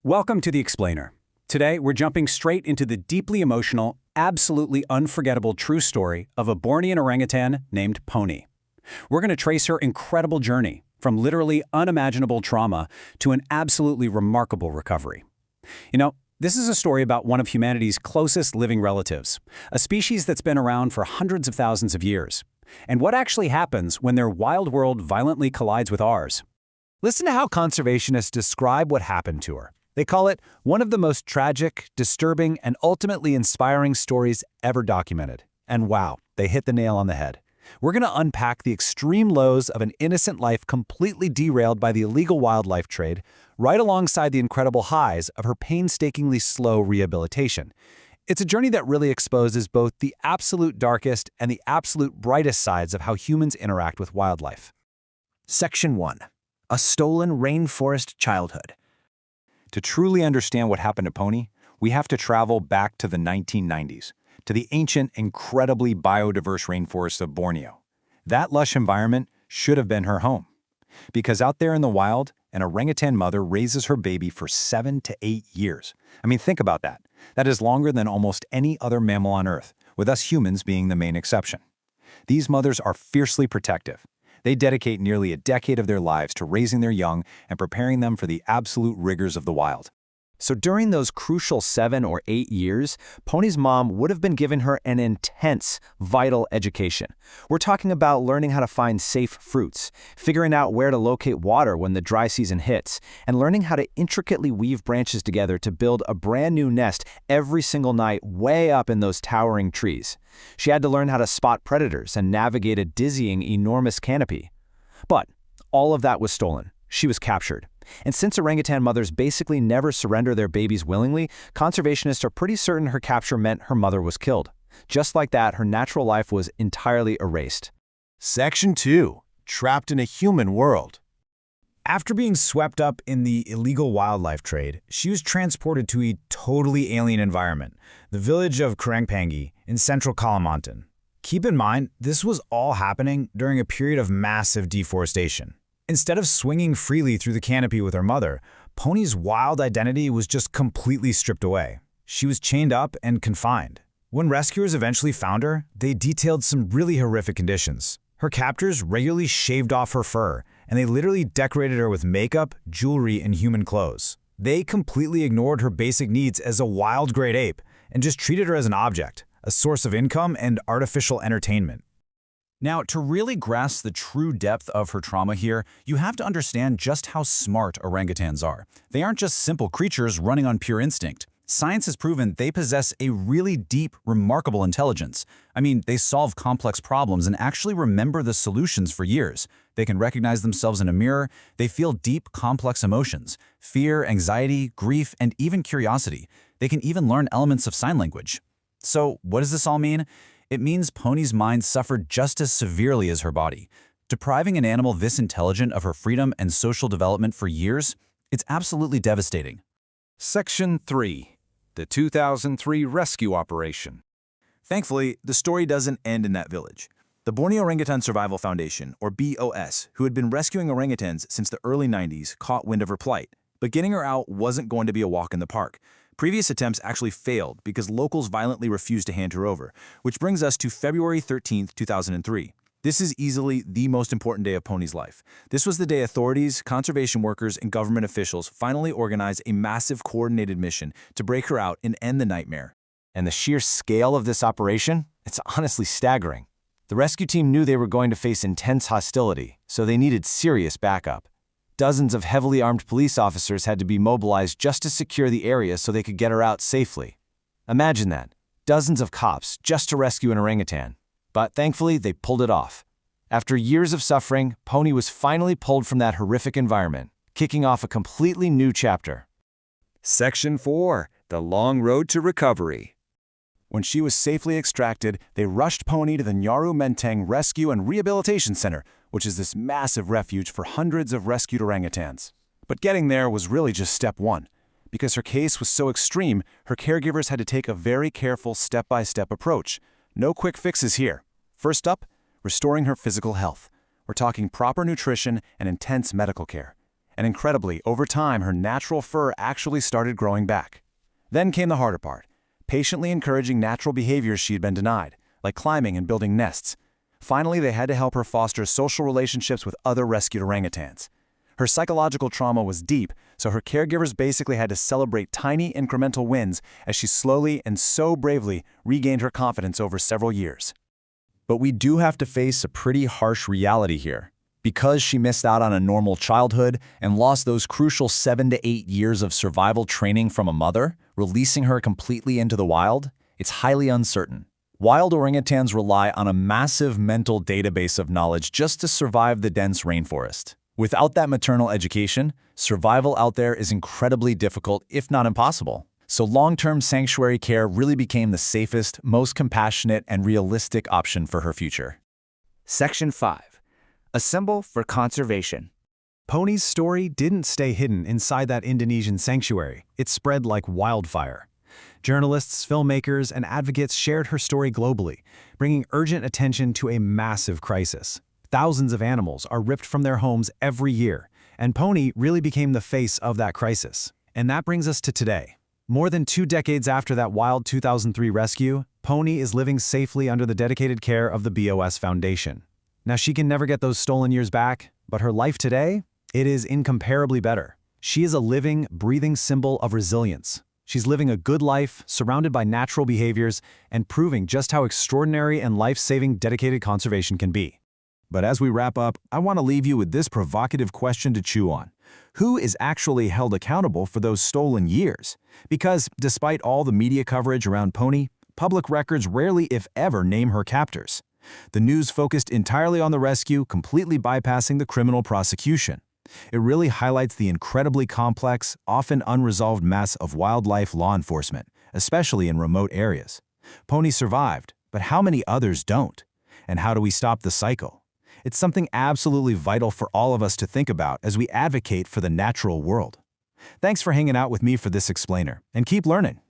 Welcome to The Explainer. Today, we're jumping straight into the deeply emotional, absolutely unforgettable true story of a Bornean orangutan named Pony. We're going to trace her incredible journey, from literally unimaginable trauma to an absolutely remarkable recovery. This is a story about one of humanity's closest living relatives, a species that's been around for hundreds of thousands of years, and what actually happens when their wild world violently collides with ours. Listen to how conservationists describe what happened to her. They call it one of the most tragic, disturbing, and ultimately inspiring stories ever documented. And wow, they hit the nail on the head. We're going to unpack the extreme lows of an innocent life completely derailed by the illegal wildlife trade, right alongside the incredible highs of her painstakingly slow rehabilitation. It's a journey that really exposes both the absolute darkest and the absolute brightest sides of how humans interact with wildlife. Section 1. A Stolen Rainforest Childhood. To truly understand what happened to Pony, we have to travel back to the 1990s, to the ancient, incredibly biodiverse rainforests of Borneo. That lush environment should have been her home. Because out there in the wild, an orangutan mother raises her baby for 7 to 8 years. Think about that. That is longer than almost any other mammal on Earth, with us humans being the main exception. These mothers are fiercely protective. They dedicate nearly a decade of their lives to raising their young and preparing them for the absolute rigors of the wild. So during those crucial 7 or 8 years, Pony's mom would have been giving her an intense, vital education. We're talking about learning how to find safe fruits, figuring out where to locate water when the dry season hits, and learning how to intricately weave branches together to build a brand new nest every single night way up in those towering trees. She had to learn how to spot predators and navigate a dizzying, enormous canopy. But all of that was stolen. She was captured. And since orangutan mothers basically never surrender their babies willingly, conservationists are pretty certain her capture meant her mother was killed. Just like that, her natural life was entirely erased. Section 2. Trapped in a Human World. After being swept up in the illegal wildlife trade, she was transported to a totally alien environment, the village of Kurangpangi in central Kalimantan. Keep in mind, this was all happening during a period of massive deforestation. Instead of swinging freely through the canopy with her mother, Pony's wild identity was just completely stripped away. She was chained up and confined. When rescuers eventually found her, they detailed some really horrific conditions. Her captors regularly shaved off her fur, and they literally decorated her with makeup, jewelry, and human clothes. They completely ignored her basic needs as a wild great ape and just treated her as an object, a source of income and artificial entertainment. Now, to really grasp the true depth of her trauma here, you have to understand just how smart orangutans are. They aren't just simple creatures running on pure instinct. Science has proven they possess a really deep, remarkable intelligence. They solve complex problems and actually remember the solutions for years. They can recognize themselves in a mirror. They feel deep, complex emotions: fear, anxiety, grief, and even curiosity. They can even learn elements of sign language. So, what does this all mean? It means Pony's mind suffered just as severely as her body. Depriving an animal this intelligent of her freedom and social development for years, it's absolutely devastating. Section 3. The 2003 Rescue Operation. Thankfully, the story doesn't end in that village. The Borneo Orangutan Survival Foundation, or BOS, who had been rescuing orangutans since the early 90s, caught wind of her plight. But getting her out wasn't going to be a walk in the park. Previous attempts actually failed because locals violently refused to hand her over, which brings us to February 13, 2003. This is easily the most important day of Pony's life. This was the day authorities, conservation workers, and government officials finally organized a massive coordinated mission to break her out and end the nightmare. And the sheer scale of this operation? It's honestly staggering. The rescue team knew they were going to face intense hostility, so they needed serious backup. Dozens of heavily armed police officers had to be mobilized just to secure the area so they could get her out safely. Imagine that. Dozens of cops just to rescue an orangutan. But thankfully, they pulled it off. After years of suffering, Pony was finally pulled from that horrific environment, kicking off a completely new chapter. Section 4. The Long Road to Recovery. When she was safely extracted, they rushed Pony to the Nyaru Menteng Rescue and Rehabilitation Center, which is this massive refuge for hundreds of rescued orangutans. But getting there was really just step one. Because her case was so extreme, her caregivers had to take a very careful step-by-step approach. No quick fixes here. First up, restoring her physical health. We're talking proper nutrition and intense medical care. And incredibly, over time, her natural fur actually started growing back. Then came the harder part, patiently encouraging natural behaviors she had been denied, like climbing and building nests. Finally, they had to help her foster social relationships with other rescued orangutans. Her psychological trauma was deep, so her caregivers basically had to celebrate tiny incremental wins as she slowly and so bravely regained her confidence over several years. But we do have to face a pretty harsh reality here. Because she missed out on a normal childhood and lost those crucial 7 to 8 years of survival training from a mother, releasing her completely into the wild, it's highly uncertain. Wild orangutans rely on a massive mental database of knowledge just to survive the dense rainforest. Without that maternal education, survival out there is incredibly difficult, if not impossible. So long-term sanctuary care really became the safest, most compassionate, and realistic option for her future. Section 5. A symbol for conservation. Pony's story didn't stay hidden inside that Indonesian sanctuary. It spread like wildfire. Journalists, filmmakers, and advocates shared her story globally, bringing urgent attention to a massive crisis. Thousands of animals are ripped from their homes every year, and Pony really became the face of that crisis. And that brings us to today. More than 2 decades after that wild 2003 rescue, Pony is living safely under the dedicated care of the BOS Foundation. Now, she can never get those stolen years back, but her life today, it is incomparably better. She is a living, breathing symbol of resilience. She's living a good life, surrounded by natural behaviors, and proving just how extraordinary and life-saving dedicated conservation can be. But as we wrap up, I want to leave you with this provocative question to chew on. Who is actually held accountable for those stolen years? Because despite all the media coverage around Pony, public records rarely, if ever, name her captors. The news focused entirely on the rescue, completely bypassing the criminal prosecution. It really highlights the incredibly complex, often unresolved mess of wildlife law enforcement, especially in remote areas. Pony survived, but how many others don't? And how do we stop the cycle? It's something absolutely vital for all of us to think about as we advocate for the natural world. Thanks for hanging out with me for this explainer, and keep learning.